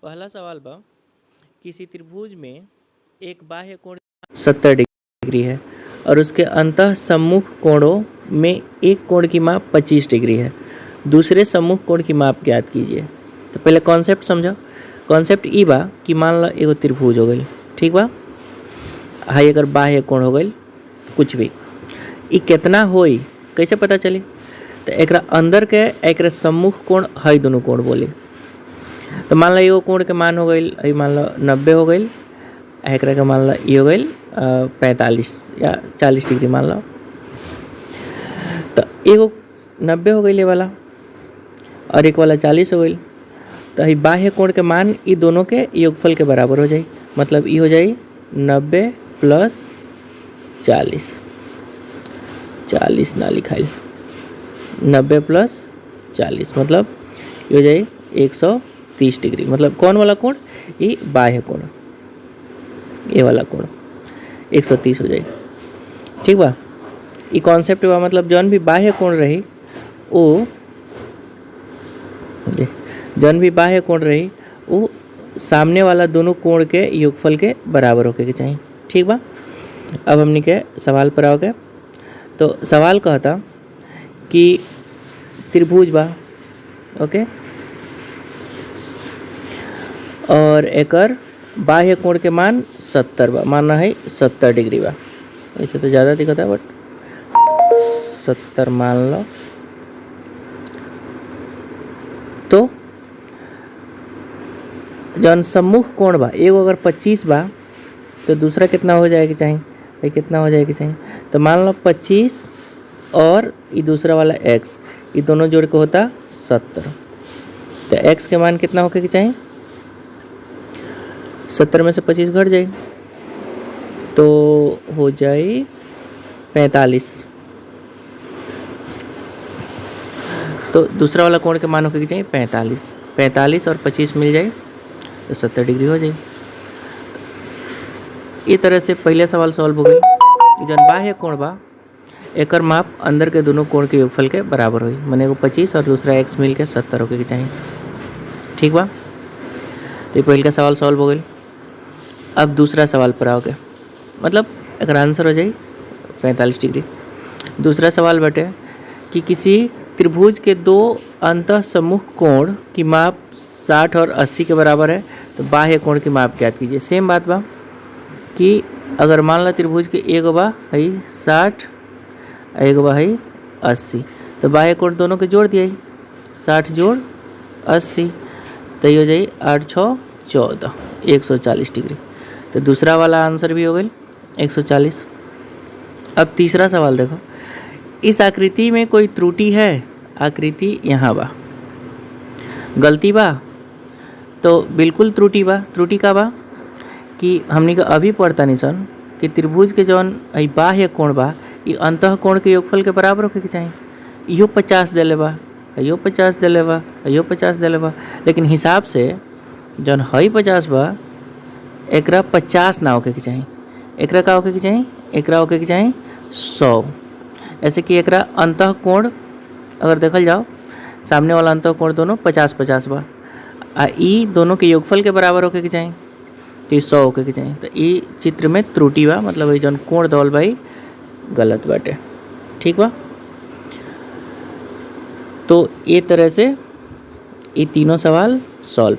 पहला सवाल बा, किसी त्रिभुज में एक बाह्य कोण 70 डिग्री है और उसके अंतः सम्मुख कोणों में एक कोण की माप 25 डिग्री है। दूसरे सम्मुख कोण की माप ज्ञात कीजिए। तो पहले कॉन्सेप्ट समझो। कॉन्सेप्ट ई बा कि मान लो एगो त्रिभुज हो गई, ठीक बा। हाई अगर बाह्य कोण हो गई कुछ भी, ई कितना होई कैसे पता चली? तो एकरा अंदर के एकरा सम्मुख कोण हई दोनों कोण बोली। तो मान लो एगो कोण के मान हो गई, मान लो 90 हो गई, एकरा के मान लो ये हो गई 45 या 40 डिग्री मान लो। तो एगो 90 हो गई ये वाला और एक वाला 40 हो गई। तो ये बाह्य कोण के मान ये दोनों के योगफल के बराबर हो जाए। मतलब ये हो जाए 90 प्लस 40 ना लिखाई, 90 प्लस 40 मतलब ये हो जाए 130 डिग्री। मतलब कौन वाला कोण? ये बाह्य कोण, ये वाला कोण 130 हो जाए, ठीक बा। ये कॉन्सेप्ट बा। मतलब जौन भी बाह्य कोण रही वो वो सामने वाला दोनों कोण के योगफल के बराबर होके के चाहिए, ठीक बा। अब हमने के सवाल पर आओगे। तो सवाल कहता कि त्रिभुज बा, ओके, और एकर बाह्य कोण के मान 70 बा, मानना है 70 डिग्री बा। ऐसे तो ज़्यादा दिखता है बट 70 मान लो। तो जौन सम्मुख कोण बा एगो अगर 25 बा तो दूसरा कितना हो जाएगा चाहिए? ये कितना हो जाएगा चाहिए? तो मान लो 25 और ये दूसरा वाला x, ये दोनों जोड़ के होता 70। तो x के मान कितना होके के चाहिए? 70 में से 25 घट जाए तो हो जाए 45। तो दूसरा वाला कोण के मान होके के चाहिए 45 और 25 मिल जाए तो 70 डिग्री हो जाए। इस तरह से पहले सवाल सॉल्व हो गई। जौन बाह्य कोण बा एकर माप अंदर के दोनों कोण के योगफल के बराबर हुई। मैंने एगो 25 और दूसरा x मिल के 70 होके के चाहिए, ठीक बा। तो पहले का सवाल सॉल्व हो गई। अब दूसरा सवाल पर आओगे। मतलब अगर आंसर हो जाए 45 डिग्री। दूसरा सवाल बटे कि किसी त्रिभुज के दो अंतः सम्मुख कोण की माप 60 और 80 के बराबर है, तो बाह्य कोण की माप ज्ञात कीजिए। सेम बात बा कि अगर मान लो त्रिभुज के एक बा है 60, एक बा है 80, तो बाह्य कोण दोनों के जोड़ दिया 60 जोड़ 80, तो ये हो जाए 8 6 14 140 डिग्री। तो दूसरा वाला आंसर भी हो गई 140। अब तीसरा सवाल देखो। इस आकृति में कोई त्रुटि है? आकृति यहाँ बा, गलती बा? तो बिल्कुल त्रुटि बा। त्रुटि का बा कि हमने का अभी पढ़ता नहीं सन कि त्रिभुज के जौन बाह्य कोण बा ये अंतः कोण के योगफल के बराबर होके के चाहिए। इहो 50 देले बा, इहो 50 देले बा, इहो 50 देले बा, लेकिन हिसाब से जौन हई 50 बा एकरा 50 ना होके के चाहिए। एकरा का होके के चाहिए? एकरा होके के चाहिए 100। ऐसे कि एकरा अंतः कोण अगर देखल जाओ, सामने वाला अंतः कोण दोनों 50-50 बा, आ ई दोनों के योगफल के बराबर होके के चाहिए, तो 100 होके के चाहिए। तो ई चित्र में त्रुटि बा। मतलब ये जौन कोण दौल भाई गलत बाटे, ठीक बा। तो ये तरह से ये तीनों सवाल सॉल्व।